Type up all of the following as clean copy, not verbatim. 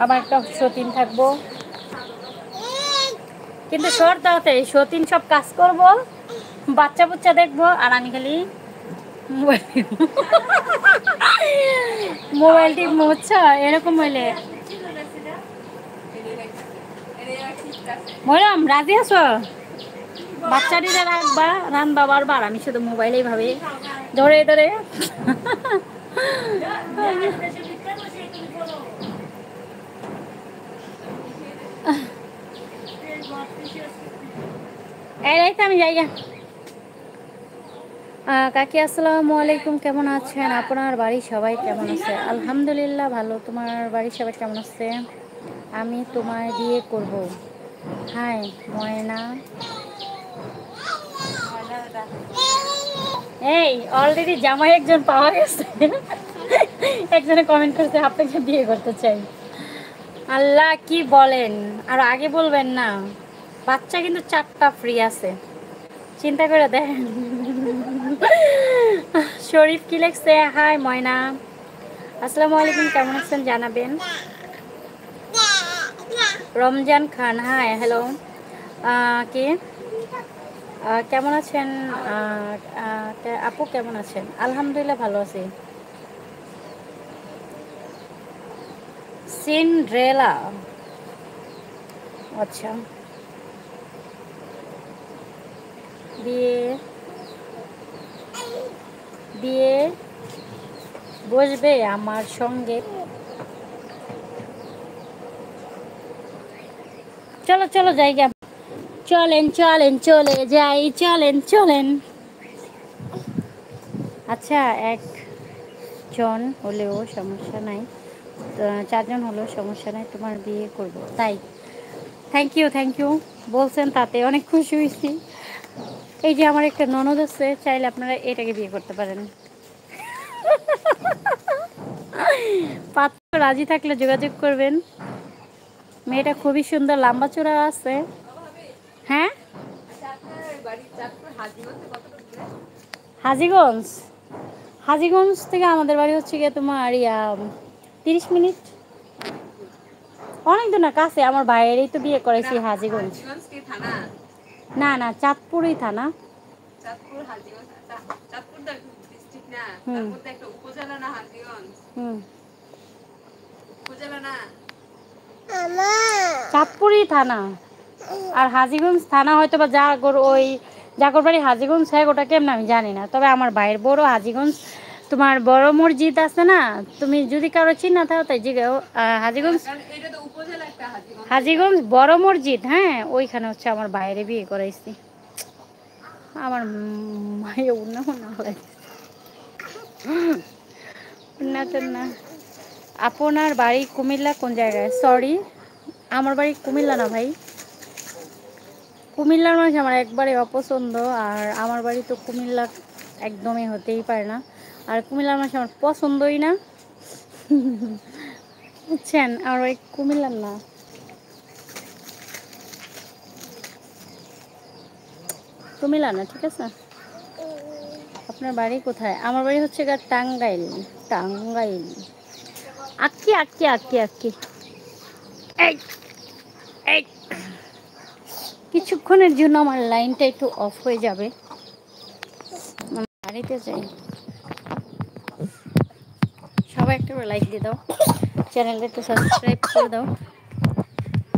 আমার একটা সতীন থাকবো, কিন্তু শর্ট দাওতে সতীন সব কাজ করব, বাচ্চা বুচ্চা দেখবো, আর আমি খালি মোবাইল টিপবো, বুঝছো? এরকম হইলে বললাম রাজি আছো? বাচ্চাটিরা রাখবা, রানবা বারবার, আমি শুধু মোবাইলেই ভাবে ধরে ধরে এই তো আমি যাইগা। কাকি আসসালামু আলাইকুম, কেমন আছেন? আপনার বাড়ির সবাই কেমন আছে? আলহামদুলিল্লাহ ভালো। তোমার বাড়ির সবাই কেমন আছে? আমি তোমায় বিয়ে করব। হাই ময়না। এই অলরেডি জামাই একজন পাওয়া গেছে। একজনে কমেন্ট করছে আপনাকে বিয়ে করতে চাই। আল্লাহ কি বলেন, আর আগে বলবেন না। বাচ্চা কিন্তু 4টা ফ্রি আছে, চিন্তা করে দেখেন। শরীফ কি লেখছে? হাই ময়না, আসসালামু আলাইকুম, কেমন আছেন জানাবেন। রমজান খান, হাই হ্যালো। কে কেমন আছেন? আপু কেমন আছেন? আলহামদুলিল্লাহ ভালো আছি। সিন্ড্রেলা, আচ্ছা। বিয়ে বিয়ে বসবে আমার সঙ্গে? চলো চলো জায়গা, চলেন চলেন চলে যাই, চলেন চলেন। আচ্ছা, একজন হলেও সমস্যা নাই, 4জন হলেও সমস্যা নাই, তোমার বিয়ে করব তাই। থ্যাংক ইউ থ্যাংক ইউ, বলছেন তাতে অনেক খুশি হয়েছি। এই যে আমার একটা ননদ আছে, চাইলে আপনারা এটাকে বিয়ে করতে পারেন। পাত্র রাজি থাকলে যোগাযোগ করবেন। মেয়েটা খুবই সুন্দর, লম্বা চূড়া আছে। হ্যাঁ, হাজীগঞ্জ। হাজীগঞ্জ থেকে আমাদের বাড়ি হচ্ছে গিয়ে তোমার 30 মিনিট। অনেক দূর না, কাছে। আমার ভাইয়েরই তো বিয়ে করেছি হাজীগঞ্জ। না না, চাঁদপুরই থানা। চাঁদপুরই থানা, আর হাজীগঞ্জ থানা হয়তো বা জাগর, ওই জাগর বাড়ি হাজীগঞ্জ হ্যাঁ, ওটা কেমন আমি জানি না। তবে আমার ভাইয়ের বড় হাজীগঞ্জ, তোমার বড় মসজিদ আছে না, তুমি যদি কারো চিন্না থাকো তাই জিগাও। হাজীগঞ্জ, হাজীগঞ্জ বড় মসজিদ, হ্যাঁ ওইখানে হচ্ছে আমার বাইরে বিয়ে করাইছি। আমার মায়ের উন্না উন্না না। আপনার বাড়ি কুমিল্লা কোন জায়গায়? সরি, আমার বাড়ি কুমিল্লা না ভাই। কুমিল্লার মানুষ আমার একবারে অপছন্দ, আর আমার বাড়ি তো কুমিল্লা একদমই হতেই পারে না। আর কুমিল্লার মানুষ আমার পছন্দই না, বুঝছেন? আমার বাড়ি কুমিল্লার না। কুমিল্লা না, ঠিক আছে। আপনার বাড়ি কোথায়? আমার বাড়ি হচ্ছে টাঙ্গাইল। টাঙ্গাইল। আক্কি আক্কি আক্কি আক্কি। এই এই কিছুক্ষণের জন্য আমার লাইনটা একটু অফ হয়ে যাবে, বাড়িতে যাই। সবাই একটু লাইক দিয়ে দাও, চ্যানেলটা একটু সাবস্ক্রাইব করে দাও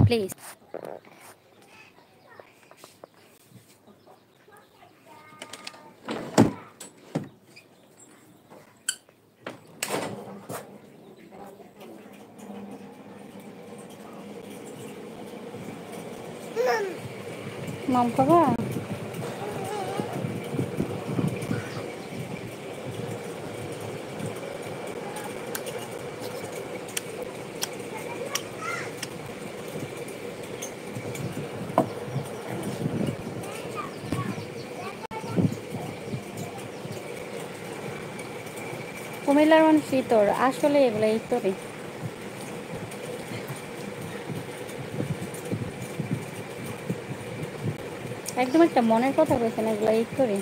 প্লিজ। মাম খাবা? কুমিল্লার মানুষ ইতর, আসলে এগুলো ইতরে। একদম একটা মনের কথা বলছেন, এগুলো ইতরে।